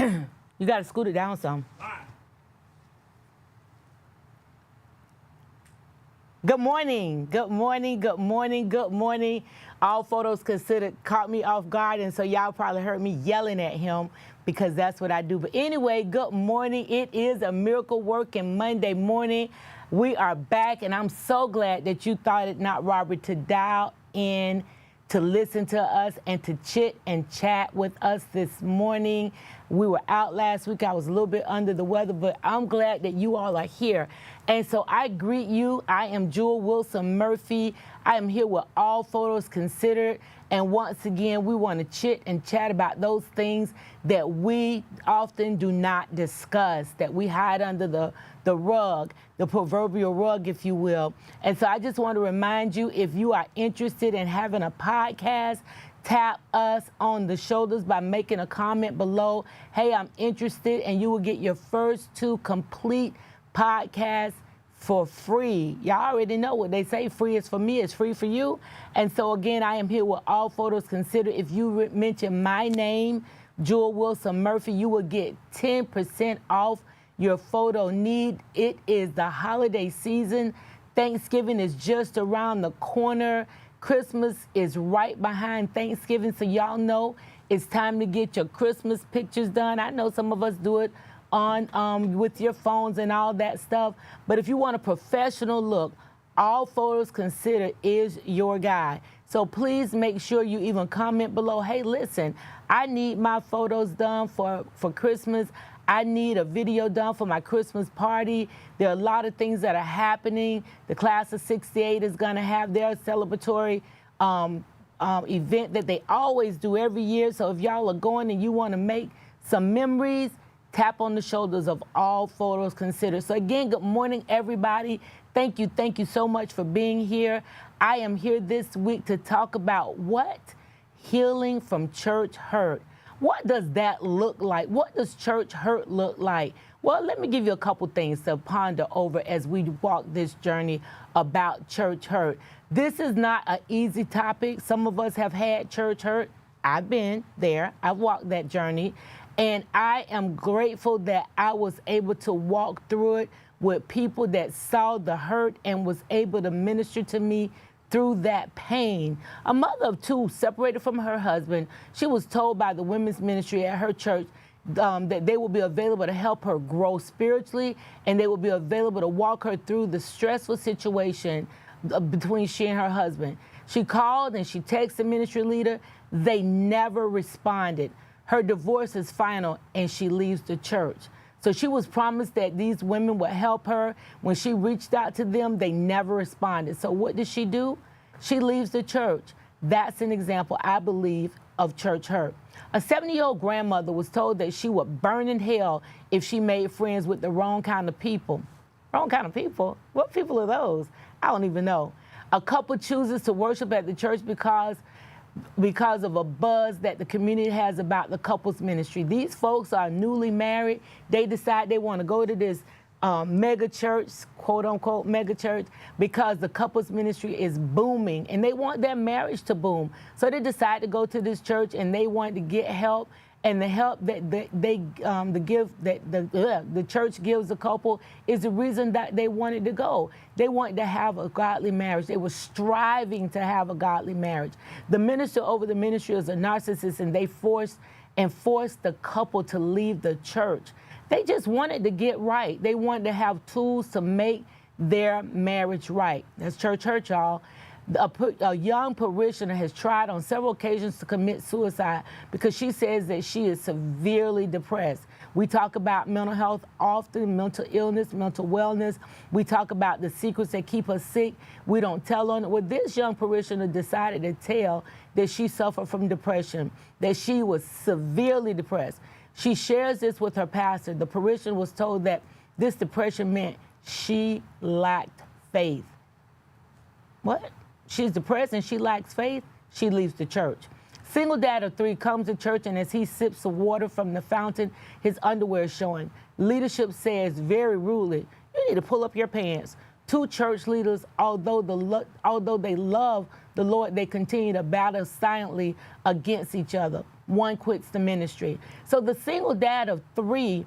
You got to scoot it down some. Good morning, good morning, good morning, good morning. All photos considered caught me off guard, and so y'all probably heard me yelling at him because that's what I do. But anyway, good morning. It is a miracle working Monday morning. We are back, and I'm so glad that you thought it not robbery to dial in to listen to us and to chit and chat with us this morning. We were out last week. I was a little bit under the weather, but I'm glad that you all are here. And so I greet you. I am Jewel Wilson Murphy. I am here with All Photos Considered. And once again, we want to chit and chat about those things that we often do not discuss, that we hide under the rug, the proverbial rug, if you will. And so I just want to remind you, if you are interested in having a podcast, tap us on the shoulders by making a comment below. Hey, I'm interested, and you will get your first 2 complete podcasts for free. Y'all already know what they say, free is for me, it's free for you. And so again, I am here with All Photos Considered. If you mention my name, Jewel Wilson Murphy, you will get 10% off your photo need. It is the holiday season. Thanksgiving is just around the corner. Christmas is right behind Thanksgiving, so y'all know it's time to get your Christmas pictures done. I know some of us do it on with your phones and all that stuff, but if you want a professional look, All Photos Considered is your guy. So please make sure you even comment below, hey, listen, I need my photos done for Christmas. I need a video done for my Christmas party. There are a lot of things that are happening. The class of 68 is gonna have their celebratory event that they always do every year. So if y'all are going and you wanna make some memories, tap on the shoulders of All Photos Considered. So again, good morning, everybody. Thank you so much for being here. I am here this week to talk about what? Healing from church hurt. What does that look like? What does church hurt look like? Well, let me give you a couple things to ponder over as we walk this journey about church hurt. This is not an easy topic. Some of us have had church hurt. I've been there. I've walked that journey. And I am grateful that I was able to walk through it with people that saw the hurt and was able to minister to me through that pain. A mother of 2 separated from her husband. She was told by the women's ministry at her church that they will be available to help her grow spiritually, and they will be available to walk her through the stressful situation between she and her husband. She called and she texted the ministry leader. They never responded. Her divorce is final, and she leaves the church. So she was promised that these women would help her. When she reached out to them, they never responded. So what does she do? She leaves the church. That's an example, I believe, of church hurt. A 70-year-old grandmother was told that she would burn in hell if she made friends with the wrong kind of people. Wrong kind of people? What people are those? I don't even know. A couple chooses to worship at the church because of a buzz that the community has about the couple's ministry. These folks are newly married. They decide they want to go to this mega church, quote unquote mega church, because the couple's ministry is booming and they want their marriage to boom. So they decide to go to this church and they want to get help. And the help that the church gives the couple is the reason that they wanted to go. They wanted to have a godly marriage. They were striving to have a godly marriage. The minister over the ministry is a narcissist, and they forced the couple to leave the church. They just wanted to get right. They wanted to have tools to make their marriage right. That's church hurt, y'all. A young parishioner has tried on several occasions to commit suicide because she says that she is severely depressed. We talk about mental health often, mental illness, mental wellness. We talk about the secrets that keep us sick. We don't tell on it. Well, this young parishioner decided to tell that she suffered from depression, that she was severely depressed. She shares this with her pastor. The parishioner was told that this depression meant she lacked faith. What? She's depressed and she lacks faith, she leaves the church. Single dad of 3 comes to church, and as he sips the water from the fountain, his underwear is showing. Leadership says very rudely, you need to pull up your pants. 2 church leaders, although they love the Lord, they continue to battle silently against each other. one quits the ministry. So the single dad of 3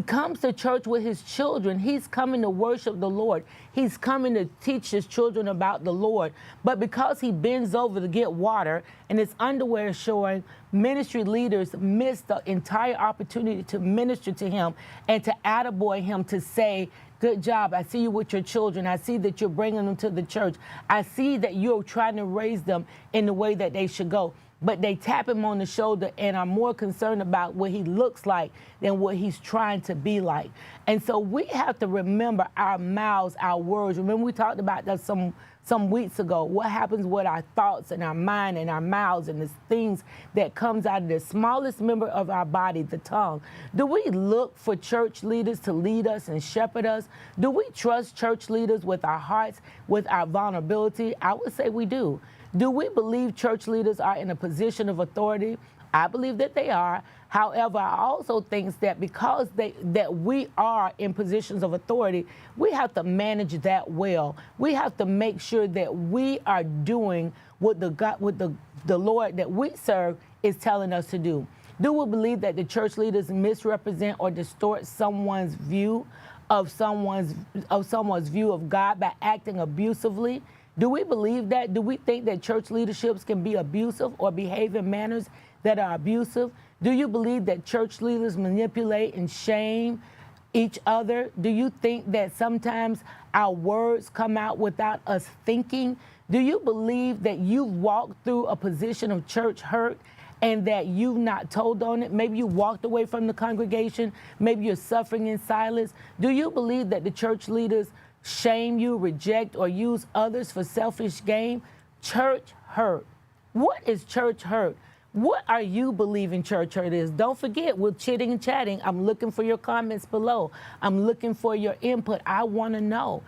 comes to church with his children. He's coming to worship the Lord. He's coming to teach his children about the Lord. But because he bends over to get water and his underwear is showing, ministry leaders miss the entire opportunity to minister to him and to attaboy him, to say, good job. I see you with your children. I see that you're bringing them to the church. I see that you're trying to raise them in the way that they should go. But they tap him on the shoulder and are more concerned about what he looks like than what he's trying to be like. And so we have to remember our mouths, our words. Remember we talked about that some weeks ago. What happens with our thoughts and our mind and our mouths and the things that comes out of the smallest member of our body, the tongue. Do we look for church leaders to lead us and shepherd us? Do we trust church leaders with our hearts, with our vulnerability? I would say we do. Do we believe church leaders are in a position of authority? I believe that they are. However, I also think that because that we are in positions of authority, we have to manage that well. We have to make sure that we are doing what the Lord that we serve is telling us to do. Do we believe that the church leaders misrepresent or distort someone's view of someone's view of God by acting abusively? Do we believe that? Do we think that church leaderships can be abusive or behave in manners that are abusive? Do you believe that church leaders manipulate and shame each other? Do you think that sometimes our words come out without us thinking? Do you believe that you've walked through a position of church hurt and that you've not told on it? Maybe you walked away from the congregation. Maybe you're suffering in silence. Do you believe that the church leaders shame you, reject, or use others for selfish gain? Church hurt. What is church hurt? What are you believing church hurt is? Don't forget, we're chitting and chatting. I'm looking for your comments below. I'm looking for your input. I want to know.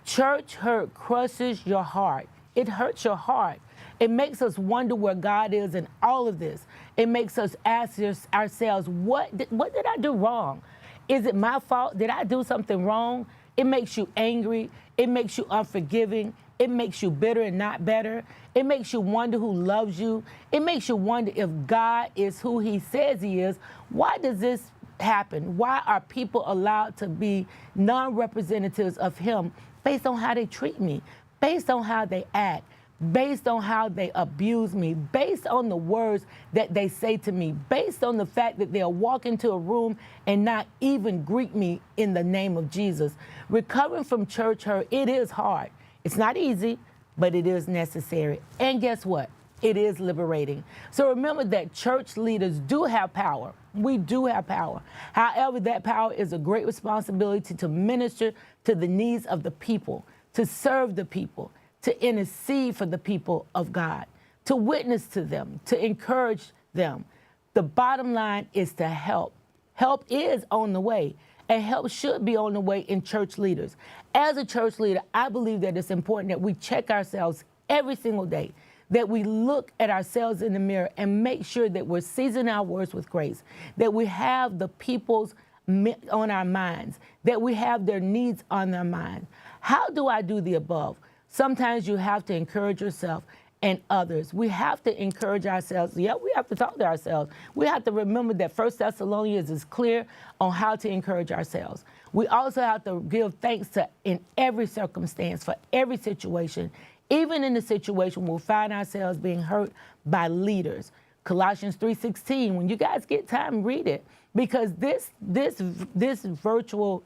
Church hurt crushes your heart. It hurts your heart. It makes us wonder where God is in all of this. It makes us ask ourselves, what did I do wrong? Is it my fault? Did I do something wrong? It makes you angry. It makes you unforgiving. It makes you bitter and not better. It makes you wonder who loves you. It makes you wonder if God is who he says he is. Why does this happen? Why are people allowed to be non-representatives of him based on how they treat me, based on how they act, based on how they abuse me, based on the words that they say to me, based on the fact that they'll walk into a room and not even greet me in the name of Jesus? Recovering from church hurt, it is hard. It's not easy, but it is necessary. And guess what? It is liberating. So remember that church leaders do have power. We do have power. However, that power is a great responsibility to minister to the needs of the people, to serve the people, to intercede for the people of God, to witness to them, to encourage them. The bottom line is to help. Help is on the way, and help should be on the way in church leaders. As a church leader, I believe that it's important that we check ourselves every single day, that we look at ourselves in the mirror and make sure that we're seasoning our words with grace, that we have the people's on our minds, that we have their needs on their minds. How do I do the above? Sometimes you have to encourage yourself and others. We have to encourage ourselves. Yeah, we have to talk to ourselves. We have to remember that 1 Thessalonians is clear on how to encourage ourselves. We also have to give thanks to in every circumstance, for every situation, even in the situation we'll find ourselves being hurt by leaders. Colossians 3:16, when you guys get time, read it. Because this virtual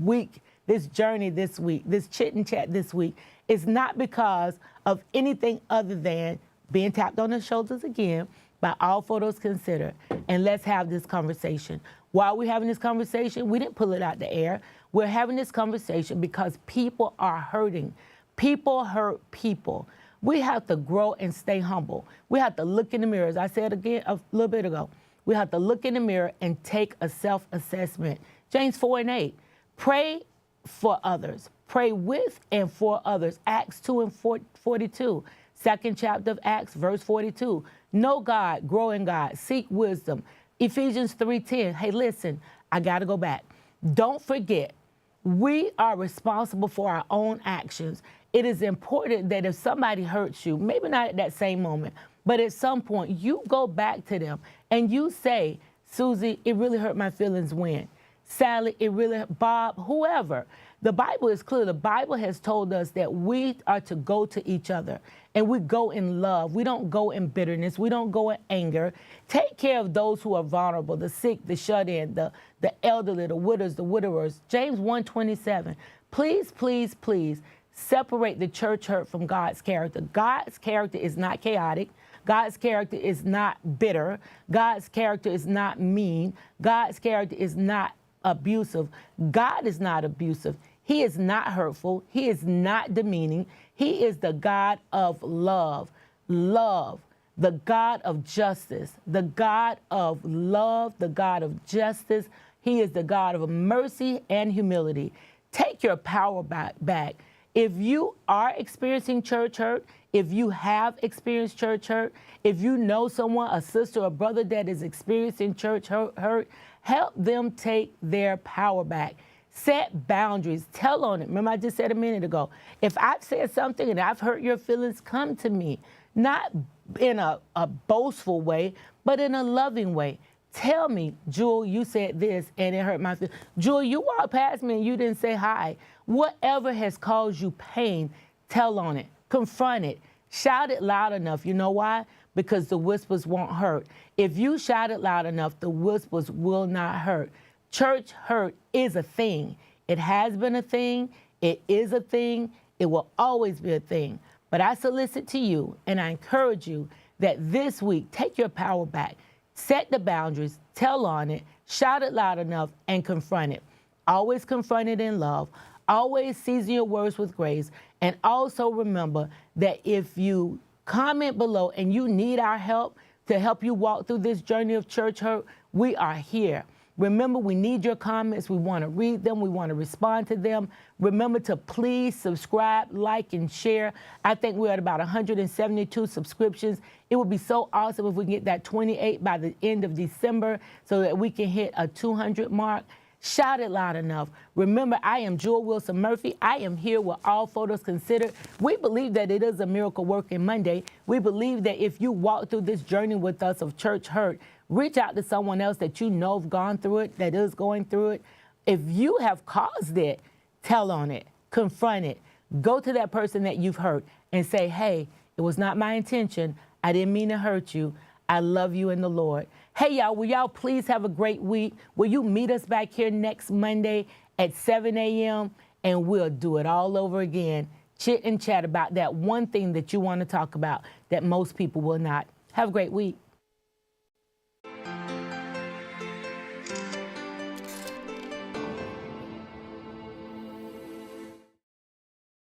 week, this journey this week, this chit and chat this week, is not because of anything other than being tapped on the shoulders again by All Photos Considered. And let's have this conversation. While we're having this conversation, we didn't pull it out the air. We're having this conversation because people are hurting. People hurt people. We have to grow and stay humble. We have to look in the mirror. As I said again a little bit ago, we have to look in the mirror and take a self-assessment. James 4:8, pray for others. Pray with and for others. Acts 2:42. Second chapter of Acts, verse 42. Know God, grow in God, seek wisdom. Ephesians 3:10. Hey, listen, I got to go back. Don't forget, we are responsible for our own actions. It is important that if somebody hurts you, maybe not at that same moment, But at some point, you go back to them and you say, Susie, it really hurt my feelings when. Sally, it really, Bob, whoever. The Bible is clear. The Bible has told us that we are to go to each other, and we go in love. We don't go in bitterness. We don't go in anger. Take care of those who are vulnerable, the sick, the shut-in, the elderly, the widows, the widowers. James 1:27. Please, please, please separate the church hurt from God's character. God's character is not chaotic. God's character is not bitter. God's character is not mean. God's character is not abusive. God is not abusive. He is not hurtful. He is not demeaning. He is the God of love. Love, the God of justice, the God of love, the God of justice. He is the God of mercy and humility. Take your power back. If you are experiencing church hurt, if you have experienced church hurt, if you know someone, a sister or brother that is experiencing church hurt, help them take their power back. Set boundaries. Tell on it. Remember, I just said a minute ago, if I've said something and I've hurt your feelings, come to me. Not in a boastful way, but in a loving way. Tell me, Jewel, you said this and it hurt my feelings. Jewel, you walked past me and you didn't say hi. Whatever has caused you pain, tell on it. Confront it. Shout it loud enough. You know why? Because the whispers won't hurt. If you shout it loud enough, the whispers will not hurt. Church hurt is a thing. It has been a thing. It is a thing. It will always be a thing. But I solicit to you and I encourage you that this week, take your power back. Set the boundaries, tell on it, shout it loud enough, and confront it. Always confront it in love. Always season your words with grace. And also remember that if you comment below and you need our help to help you walk through this journey of church hurt, we are here. Remember, we need your comments. We want to read them. We want to respond to them. Remember to please subscribe, like, and share. I think we're at about 172 subscriptions. It would be so awesome if we can get that 28 by the end of December so that we can hit a 200 mark. Shout it loud enough. Remember, I am Jewel Wilson Murphy. I am here with All Photos Considered. We believe that it is a miracle working Monday. We believe that if you walk through this journey with us of church hurt, reach out to someone else that you know have gone through it, that is going through it. If you have caused it, tell on it, confront it. Go to that person that you've hurt and say, hey, it was not my intention. I didn't mean to hurt you. I love you in the Lord. Hey, y'all, will y'all please have a great week? Will you meet us back here next Monday at 7 a.m. and we'll do it all over again. Chit and chat about that one thing that you want to talk about that most people will not. Have a great week.